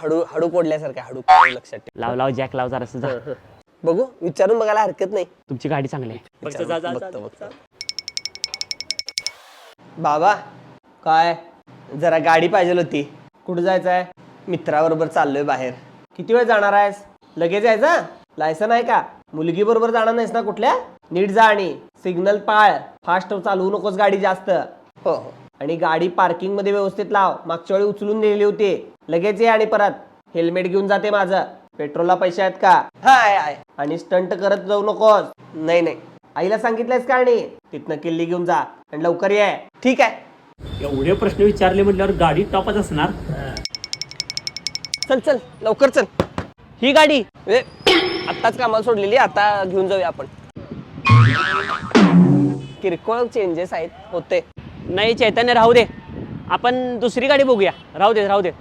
हळू हळू कोडल्यासारखं हळू लक्षात ठेव. लाव लाव जॅक लाव जरा बघू विचारून बघायला हरकत नाही. तुमची गाडी चांगली आहे. बघतो. बाबा काय जरा गाडी पाहिजे होती. कुठं जायचंय? मित्राबरोबर चाललोय बाहेर. किती वेळ जाणार आहेस? लगेच यायचं? लायसन आहे का? मुलगी बरोबर जाणार नाहीस ना कुठल्या? नीट जा आणि सिग्नल पाळ. फास्ट चालवू नकोस गाडी जास्त. हो हो. आणि गाडी पार्किंग मध्ये व्यवस्थित लाव. मागच्या वेळी उचलून नेली होती. लगेच ये आणि परत हेल्मेट घेऊन जाते माझं. पेट्रोलला पैसे आहेत का? हाय. आणि स्टंट करत जाऊ नकोस. नाही नाही. आईला सांगितलंयस का? आणि तिथनं किल्ली घेऊन जा आणि लवकर ये. ठीक आहे. एवढे प्रश्न विचारले म्हटल्यावर गाडी टॉपच असणार. चल लवकर चल. ही गाडी आत्ताच कामाला सोडलेली, आता घेऊन जाऊया आपण. किरकोळ चेंजेस आहेत होते. नाही चैतन्य राहू दे, आपण दुसरी गाडी बघूया. राहू दे